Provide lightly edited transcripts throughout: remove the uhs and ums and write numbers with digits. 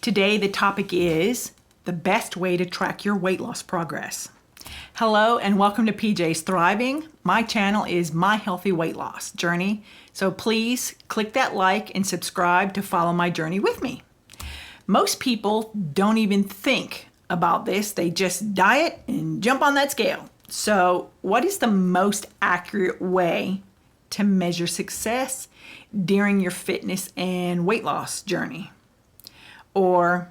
Today, the topic is the best way to track your weight loss progress. Hello and welcome to PJ's Thriving. My channel is My Healthy Weight Loss Journey, so please click that like and subscribe to follow my journey with me. Most people don't even think about this. They just diet and jump on that scale. So what is the most accurate way to measure success during your fitness and weight loss journey? Or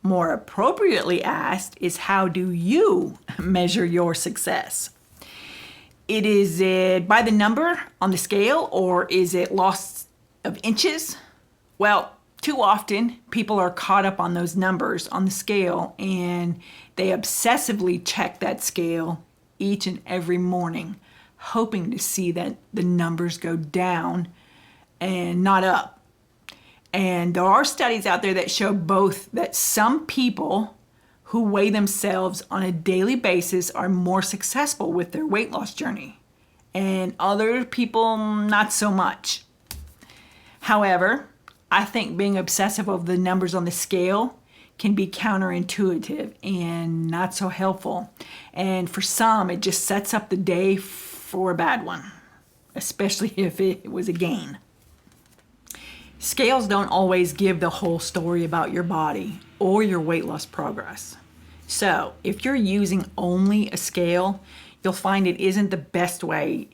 more appropriately asked is, how do you measure your success? Is it by the number on the scale, or is it loss of inches? Well, too often people are caught up on those numbers on the scale and they obsessively check that scale each and every morning, hoping to see that the numbers go down and not up. And there are studies out there that show both that some people who weigh themselves on a daily basis are more successful with their weight loss journey, and other people not so much. However, I think being obsessive over the numbers on the scale can be counterintuitive and not so helpful. And for some, it just sets up the day for a bad one, especially if it was a gain. Scales don't always give the whole story about your body or your weight loss progress. So if you're using only a scale, you'll find it isn't the best way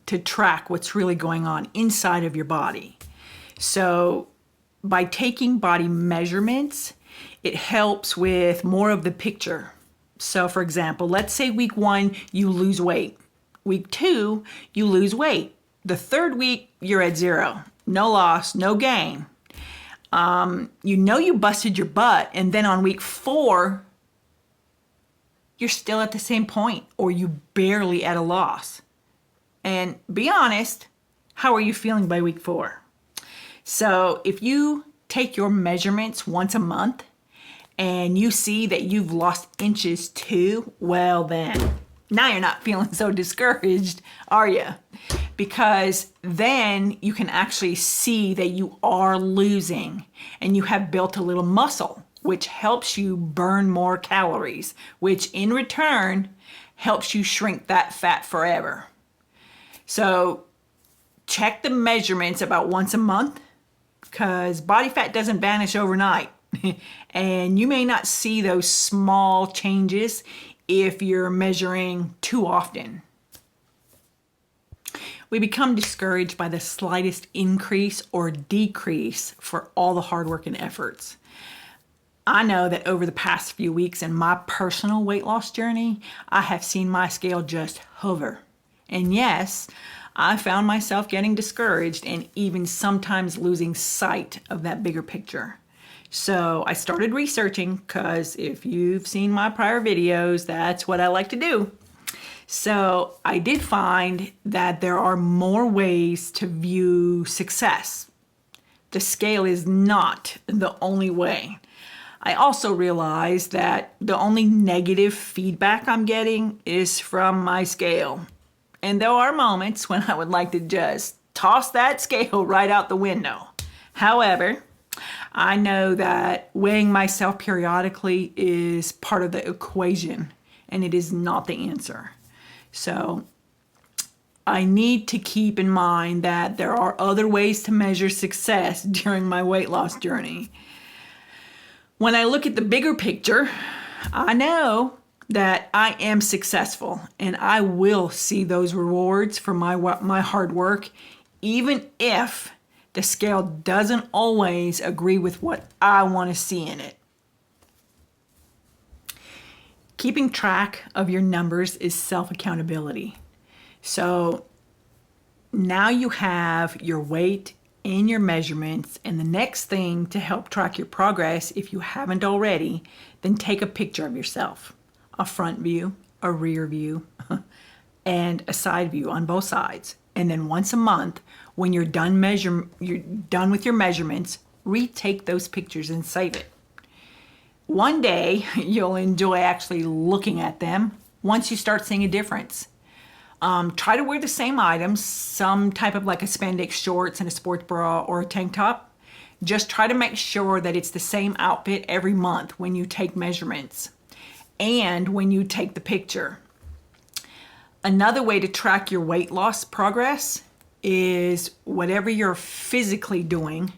to track what's really going on inside of your body. So by taking body measurements, it helps with more of the picture. So for example, let's say week 1, you lose weight. Week 2, you lose weight. The third week, you're at 0. No loss, no gain. You busted your butt, and then on week 4, you're still at the same point, or you barely at a loss. And be honest, how are you feeling by week 4? So if you take your measurements once a month and you see that you've lost inches too, well then, now you're not feeling so discouraged, are you? Because then you can actually see that you are losing and you have built a little muscle, which helps you burn more calories, which in return helps you shrink that fat forever. So check the measurements about once a month, because body fat doesn't vanish overnight. And you may not see those small changes if you're measuring too often. We become discouraged by the slightest increase or decrease for all the hard work and efforts. I know that over the past few weeks in my personal weight loss journey, I have seen my scale just hover. And yes, I found myself getting discouraged and even sometimes losing sight of that bigger picture. So I started researching, because if you've seen my prior videos, that's what I like to do. So I did find that there are more ways to view success. The scale is not the only way. I also realized that the only negative feedback I'm getting is from my scale. And there are moments when I would like to just toss that scale right out the window. However, I know that weighing myself periodically is part of the equation, and it is not the answer. So I need to keep in mind that there are other ways to measure success during my weight loss journey. When I look at the bigger picture, I know that I am successful and I will see those rewards for my hard work, even if the scale doesn't always agree with what I want to see in it. Keeping track of your numbers is self-accountability. So now you have your weight and your measurements, and the next thing to help track your progress, if you haven't already, then take a picture of yourself. A front view, a rear view, and a side view on both sides. And then once a month, when you're done with your measurements, retake those pictures and save it. One day, you'll enjoy actually looking at them once you start seeing a difference. Try to wear the same items, some type of like a spandex shorts and a sports bra or a tank top. Just try to make sure that it's the same outfit every month when you take measurements and when you take the picture. Another way to track your weight loss progress is whatever you're physically doing,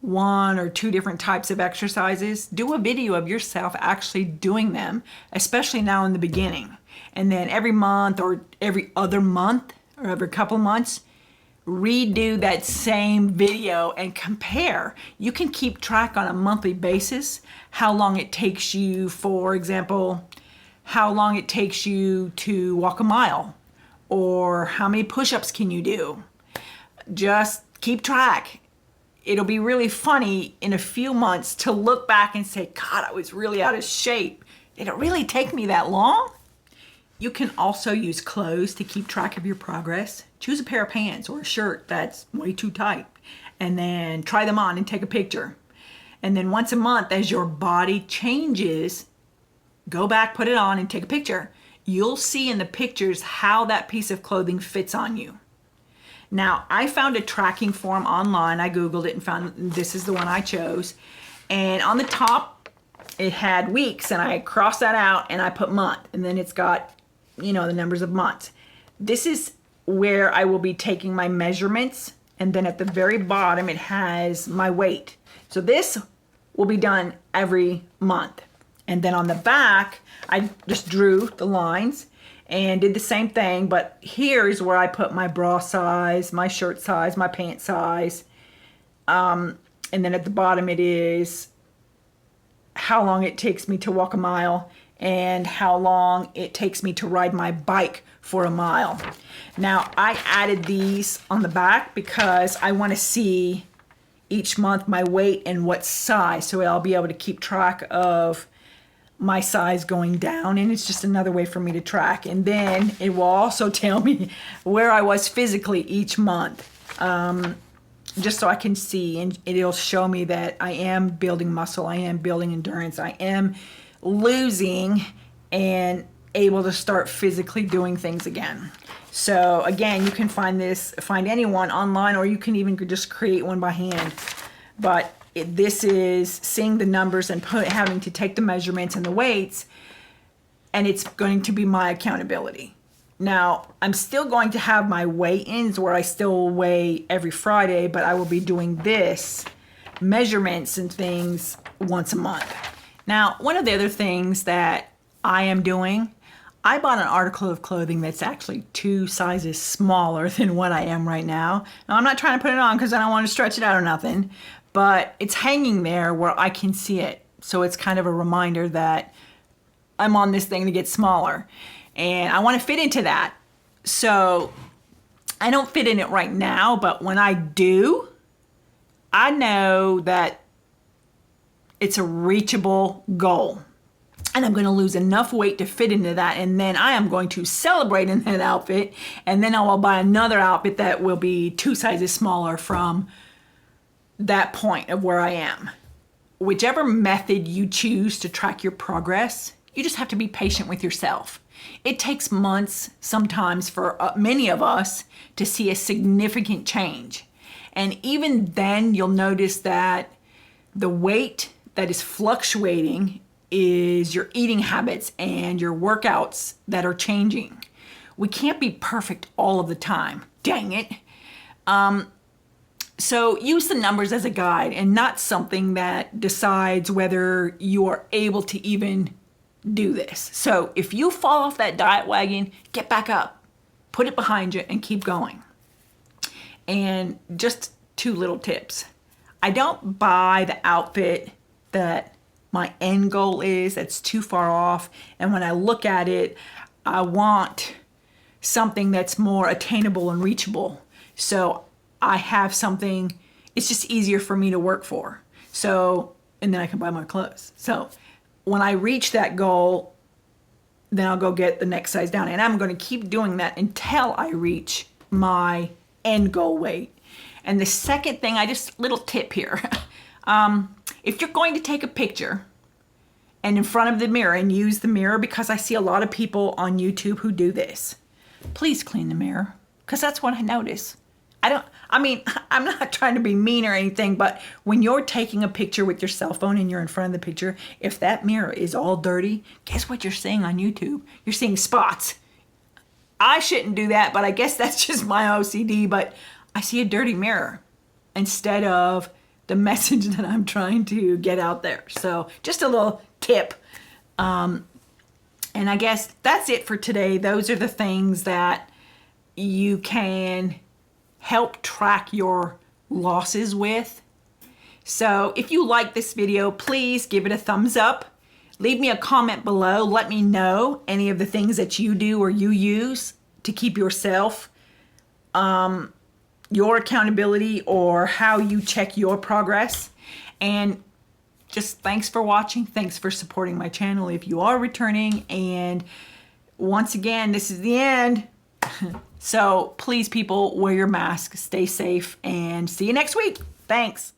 1 or 2 different types of exercises, do a video of yourself actually doing them, especially now in the beginning. And then every month or every other month or every couple of months, redo that same video and compare. You can keep track on a monthly basis how long it takes you, for example, how long it takes you to walk a mile, or how many push-ups can you do. Just keep track. It'll be really funny in a few months to look back and say, God, I was really out of shape. Did it really take me that long? You can also use clothes to keep track of your progress. Choose a pair of pants or a shirt that's way too tight, and then try them on and take a picture. And then once a month, as your body changes, go back, put it on, and take a picture. You'll see in the pictures how that piece of clothing fits on you. Now, I found a tracking form online. I Googled it and found this is the one I chose. And on the top, it had weeks, and I crossed that out and I put month. And then it's got, the numbers of months. This is where I will be taking my measurements. And then at the very bottom, it has my weight. So this will be done every month. And then on the back, I just drew the lines and did the same thing, but here is where I put my bra size, my shirt size, my pant size. And then at the bottom it is how long it takes me to walk a mile and how long it takes me to ride my bike for a mile. Now, I added these on the back because I want to see each month my weight and what size, so I'll be able to keep track of my size going down, and it's just another way for me to track. And then it will also tell me where I was physically each month, just so I can see, and it'll show me that I am building muscle, I am building endurance, I am losing and able to start physically doing things again. So again, you can find anyone online, or you can even just create one by hand. But this is seeing the numbers and having to take the measurements and the weights, and it's going to be my accountability. Now, I'm still going to have my weigh-ins where I still weigh every Friday, but I will be doing this, measurements and things, once a month. Now, one of the other things that I am doing, I bought an article of clothing that's actually 2 sizes smaller than what I am right now. Now, I'm not trying to put it on because I don't want to stretch it out or nothing, but it's hanging there where I can see it. So it's kind of a reminder that I'm on this thing to get smaller. And I want to fit into that. So I don't fit in it right now, but when I do, I know that it's a reachable goal. And I'm going to lose enough weight to fit into that. And then I am going to celebrate in that outfit. And then I will buy another outfit that will be 2 sizes smaller from that point of where I am. Whichever method you choose to track your progress, you just have to be patient with yourself. It takes months sometimes for many of us to see a significant change. And even then, you'll notice that the weight that is fluctuating is your eating habits and your workouts that are changing. We can't be perfect all of the time. Dang it. So use the numbers as a guide and not something that decides whether you are able to even do this. So if you fall off that diet wagon, get back up, put it behind you, and keep going. And just 2 little tips. I don't buy the outfit that my end goal is, that's too far off. And when I look at it, I want something that's more attainable and reachable. So I have something, it's just easier for me to work for. So, and then I can buy my clothes. So when I reach that goal, then I'll go get the next size down. And I'm going to keep doing that until I reach my end goal weight. And the second thing, little tip here. If you're going to take a picture and in front of the mirror and use the mirror, because I see a lot of people on YouTube who do this, please clean the mirror, because that's what I notice. I mean, I'm not trying to be mean or anything, but when you're taking a picture with your cell phone and you're in front of the picture, if that mirror is all dirty, guess what you're seeing on YouTube? You're seeing spots. I shouldn't do that, but I guess that's just my OCD, but I see a dirty mirror instead of the message that I'm trying to get out there. So just a little tip. And I guess that's it for today. Those are the things that you can help track your losses with. So if you like this video, please give it a thumbs up. Leave me a comment below. Let me know any of the things that you do or you use to keep yourself, your accountability, or how you check your progress. And just thanks for watching. Thanks for supporting my channel if you are returning. And once again, this is the end. So please, people, wear your mask, stay safe, and see you next week. Thanks.